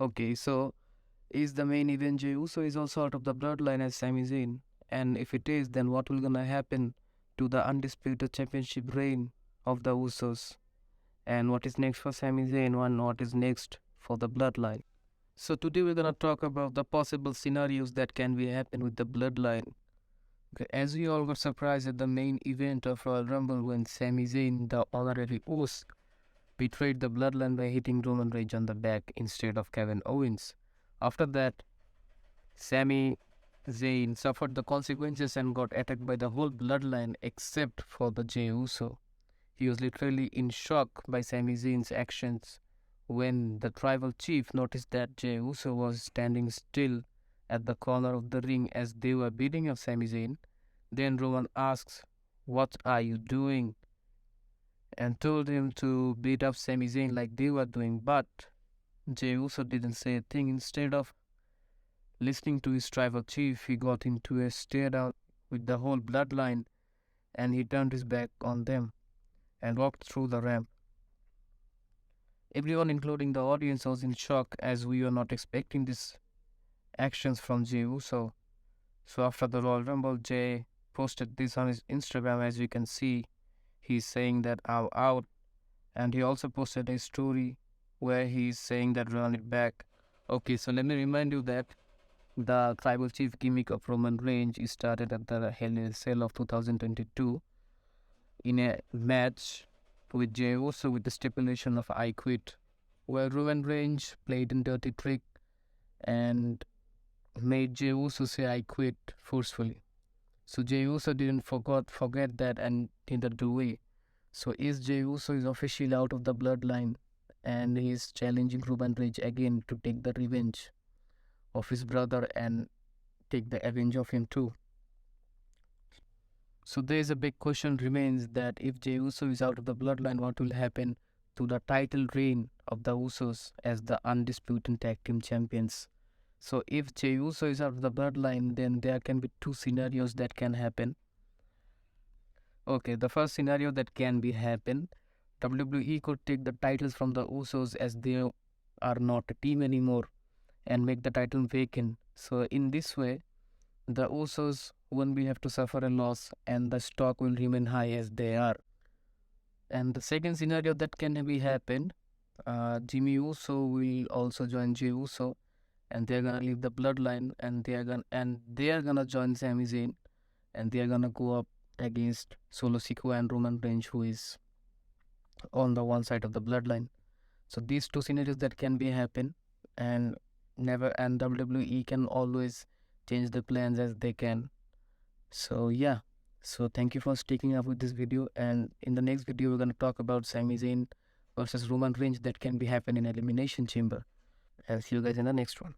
Okay, so is the main event Jey Uso is also out of the bloodline as Sami Zayn? And if it is, then what will gonna happen to the undisputed championship reign of the Usos? And what is next for Sami Zayn and what is next for the bloodline? So today we're gonna talk about the possible scenarios that can be happen with the bloodline. Okay, as we all got surprised at the main event of Royal Rumble when Sami Zayn, the honorary host, betrayed the bloodline by hitting Roman Reigns on the back instead of Kevin Owens. After that, Sami Zayn suffered the consequences and got attacked by the whole bloodline except for the Jey Uso. He was literally in shock by Sami Zayn's actions when the tribal chief noticed that Jey Uso was standing still at the corner of the ring as they were beating up Sami Zayn. Then Roman asks, "What are you doing?" and told him to beat up Sami Zayn like they were doing, but Jey Uso didn't say a thing. Instead of listening to his tribal chief, he got into a stare down with the whole bloodline and he turned his back on them and walked through the ramp. Everyone, including the audience, was in shock as we were not expecting these actions from Jey Uso. So after the Royal Rumble, Jey posted this on his Instagram. As you can see, he's saying that I'm out, and he also posted a story where he's saying that run it back. Okay, so let me remind you that the tribal chief gimmick of Roman Reigns started at the Hell in a Cell of 2022 in a match with Jey Uso with the stipulation of "I quit," where Roman Reigns played a dirty trick and made Jey Uso say "I quit" forcefully. So Jey Uso didn't forget that, and neither do we. So is Jey Uso is officially out of the bloodline and he's challenging Roman Reigns again to take the revenge of his brother and take the revenge of him too. So there is a big question remains that if Jey Uso is out of the bloodline, what will happen to the title reign of the Usos as the undisputed tag team champions? So if Jey Uso is out of the bloodline, then there can be two scenarios that can happen. Okay, the first scenario that can be happen, WWE could take the titles from the Usos as they are not a team anymore and make the title vacant. So in this way, the Usos won't be have to suffer a loss and the stock will remain high as they are. And the second scenario that can be happen, Jimmy Uso will also join Jey Uso and they're gonna leave the bloodline and they are gonna join Sami Zayn and they are gonna go up against Solo Sikoa and Roman Reigns, who is on the one side of the bloodline. So these two scenarios that can be happen, and WWE can always change the plans as they can. So yeah, so thank you for sticking up with this video, and in the next video we're gonna talk about Sami Zayn versus Roman Reigns that can be happen in Elimination Chamber. I'll see you guys in the next one.